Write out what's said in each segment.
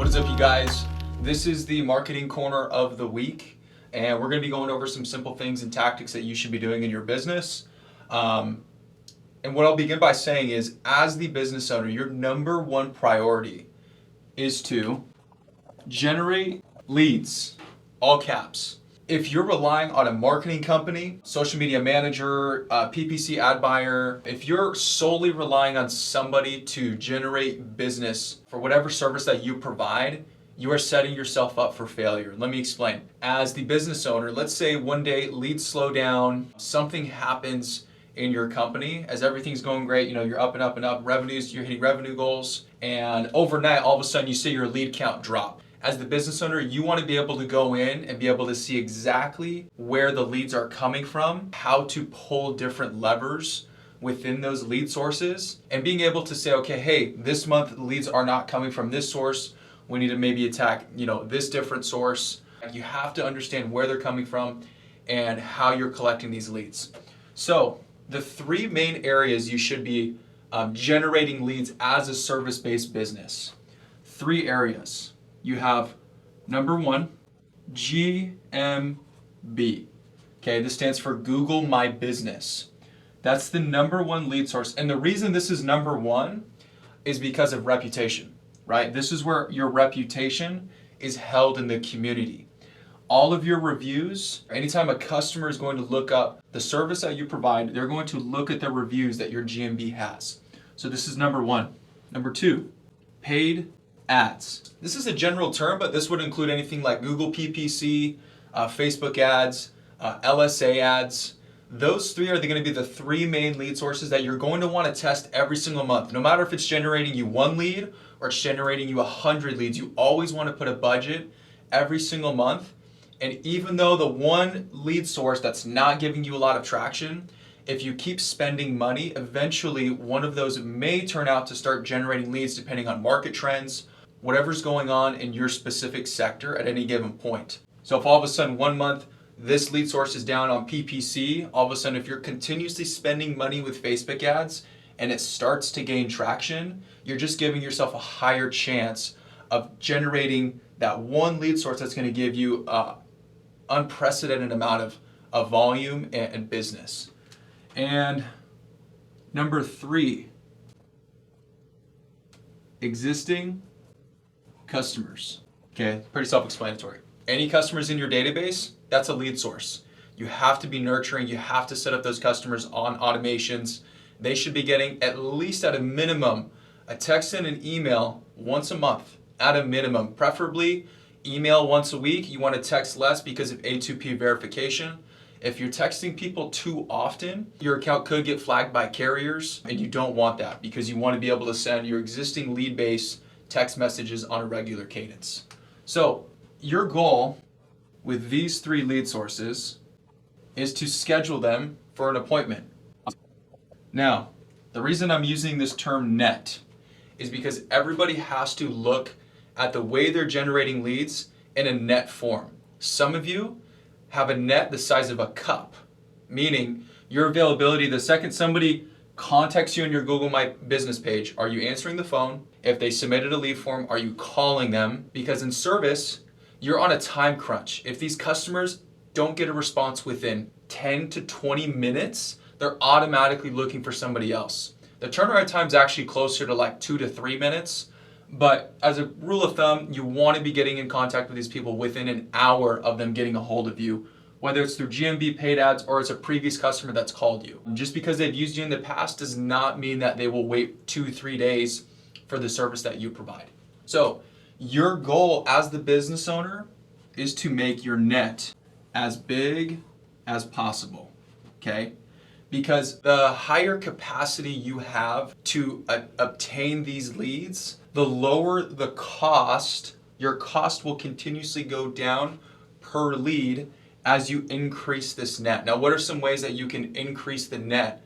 What is up, you guys? This is the marketing corner of the week, and we're going to be going over some simple things and tactics that you should be doing in your business. And what I'll begin by saying is, as the business owner, your number one priority is to generate leads, all caps. If you're relying on a marketing company, social media manager, PPC ad buyer, if you're solely relying on somebody to generate business for whatever service that you provide, you are setting yourself up for failure. Let me explain. As the business owner, let's say one day leads slow down, something happens in your company as everything's going great, you're up and up and up, revenues, you're hitting revenue goals, and overnight, all of a sudden you see your lead count drop. As the business owner, you want to be able to go in and be able to see exactly where the leads are coming from, how to pull different levers within those lead sources, and being able to say, okay, hey, this month the leads are not coming from this source. We need to maybe attack, this different source. You have to understand where they're coming from and how you're collecting these leads. So the three main areas you should be generating leads as a service-based business. Three areas. You have number one, GMB. Okay, this stands for Google My Business. That's the number one lead source. And the reason this is number one is because of reputation, right? This is where your reputation is held in the community. All of your reviews, anytime a customer is going to look up the service that you provide, they're going to look at the reviews that your GMB has. So this is number one. Number two, paid ads. This is a general term, but this would include anything like Google PPC, Facebook ads, LSA ads. Those three are going to be the three main lead sources that you're going to want to test every single month. No matter if it's generating you one lead or it's generating you 100 leads, you always want to put a budget every single month. And even though the one lead source that's not giving you a lot of traction, if you keep spending money, eventually one of those may turn out to start generating leads depending on market trends, whatever's going on in your specific sector at any given point. So if all of a sudden one month this lead source is down on PPC, all of a sudden if you're continuously spending money with Facebook ads and it starts to gain traction, you're just giving yourself a higher chance of generating that one lead source that's going to give you an unprecedented amount of volume and business. And number three, existing customers. Okay, pretty self-explanatory. Any customers in your database, that's a lead source. You have to be nurturing, you have to set up those customers on automations. They should be getting at least at a minimum a text and an email once a month at a minimum. Preferably email once a week. You want to text less because of A2P verification. If you're texting people too often, your account could get flagged by carriers, and you don't want that because you want to be able to send your existing lead base text messages on a regular cadence. So your goal with these three lead sources is to schedule them for an appointment. Now, the reason I'm using this term net is because everybody has to look at the way they're generating leads in a net form. Some of you have a net the size of a cup, meaning your availability, the second somebody contacts you on your Google My Business page, are you answering the phone? If they submitted a lead form, are you calling them? Because in service, you're on a time crunch. If these customers don't get a response within 10 to 20 minutes, they're automatically looking for somebody else. The turnaround time is actually closer to like 2 to 3 minutes. But as a rule of thumb, you want to be getting in contact with these people within an hour of them getting a hold of you, whether it's through GMB paid ads or it's a previous customer that's called you. Just because they've used you in the past does not mean that they will wait 2-3 days for the service that you provide. So your goal as the business owner is to make your net as big as possible, okay? Because the higher capacity you have to obtain these leads, the lower the cost, your cost will continuously go down per lead as you increase this net. Now, what are some ways that you can increase the net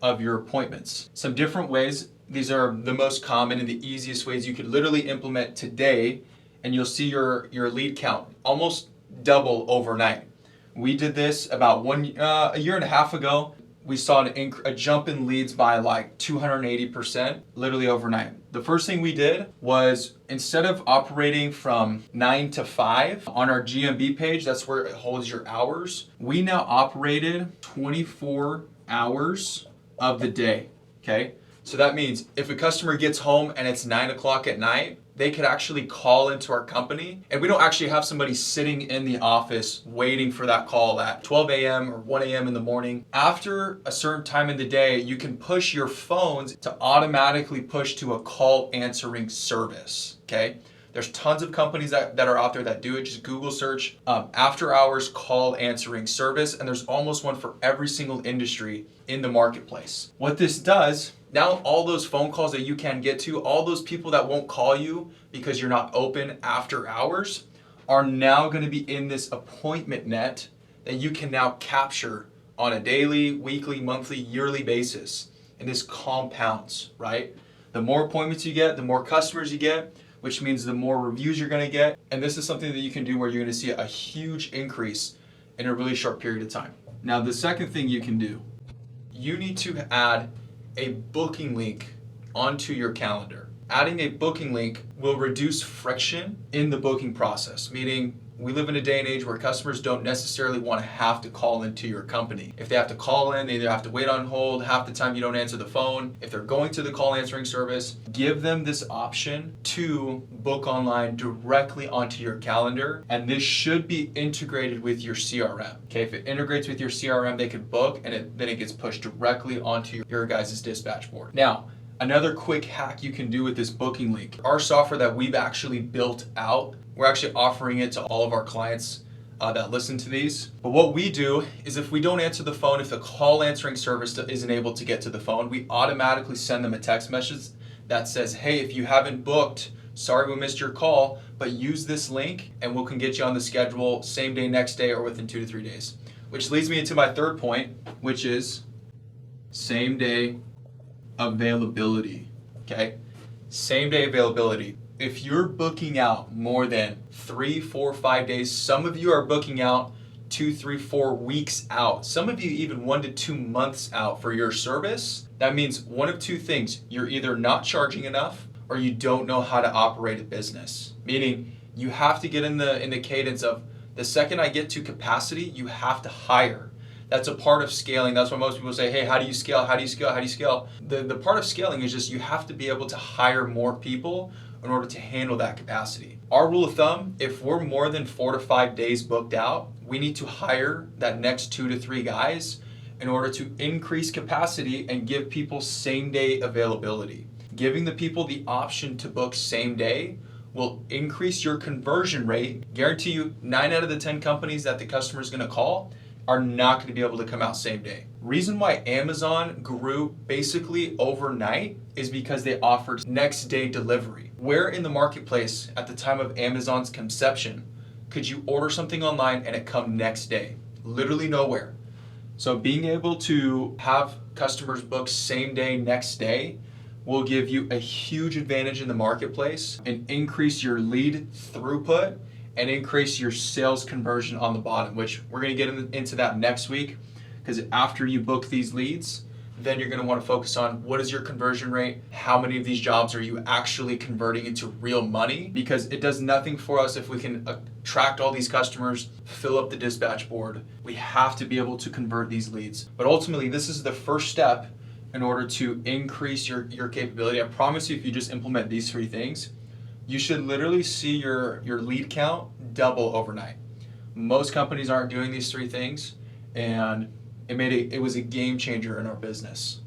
of your appointments? Some different ways. These are the most common and the easiest ways you could literally implement today, and you'll see your lead count almost double overnight. We did this about a year and a half ago. we saw a jump in leads by like 280%, literally overnight. The first thing we did was, instead of operating from 9 to 5 on our GMB page, that's where it holds your hours, we now operated 24 hours of the day, okay? So that means if a customer gets home and it's 9 o'clock at night, they could actually call into our company, and we don't actually have somebody sitting in the office waiting for that call at 12 a.m. or 1 a.m. in the morning. After a certain time in the day, you can push your phones to automatically push to a call answering service, okay? There's tons of companies that are out there that do it. Just Google search after hours call answering service, and there's almost one for every single industry in the marketplace. What this does, now all those phone calls that you can get to, all those people that won't call you because you're not open after hours, are now going to be in this appointment net that you can now capture on a daily, weekly, monthly, yearly basis. And this compounds, right? The more appointments you get, the more customers you get, which means the more reviews you're going to get. And this is something that you can do where you're going to see a huge increase in a really short period of time. Now, the second thing you can do, you need to add a booking link onto your calendar. Adding a booking link will reduce friction in the booking process, meaning we live in a day and age where customers don't necessarily want to have to call into your company. If they have to call in, they either have to wait on hold, half the time you don't answer the phone. If they're going to the call answering service, give them this option to book online directly onto your calendar, and this should be integrated with your CRM. Okay, if it integrates with your CRM, they can book, and then it gets pushed directly onto your guys' dispatch board. Now, another quick hack you can do with this booking link, our software that we've actually built out, we're actually offering it to all of our clients that listen to these. But what we do is, if we don't answer the phone, if the call answering service isn't able to get to the phone, we automatically send them a text message that says, hey, if you haven't booked, sorry we missed your call, but use this link and we can get you on the schedule same day, next day, or within 2 to 3 days. Which leads me into my third point, which is same day availability, okay? Same day availability. If you're booking out more than 3, 4, 5 days, some of you are booking out 2, 3, 4 weeks out. Some of you even 1 to 2 months out for your service. That means one of two things. You're either not charging enough, or you don't know how to operate a business. Meaning you have to get in the cadence of, the second I get to capacity, you have to hire. That's a part of scaling. That's why most people say, hey, how do you scale? How do you scale? How do you scale? The part of scaling is just, you have to be able to hire more people in order to handle that capacity. Our rule of thumb, if we're more than 4 to 5 days booked out, we need to hire that next 2 to 3 guys in order to increase capacity and give people same day availability. Giving the people the option to book same day will increase your conversion rate. Guarantee you 9 out of the 10 companies that the customer is going to call are not going to be able to come out same day. Reason why Amazon grew basically overnight is because they offered next day delivery. Where in the marketplace at the time of Amazon's conception could you order something online and it come next day? Literally nowhere. So being able to have customers book same day, next day will give you a huge advantage in the marketplace and increase your lead throughput and increase your sales conversion on the bottom, which we're going to get into that next week, because after you book these leads, then you're going to want to focus on what is your conversion rate, how many of these jobs are you actually converting into real money, because it does nothing for us if we can attract all these customers, fill up the dispatch board. We have to be able to convert these leads. But ultimately, this is the first step in order to increase your capability. I promise you, if you just implement these 3 things, you should literally see your lead count double overnight. Most companies aren't doing these 3 things, and it was a game changer in our business.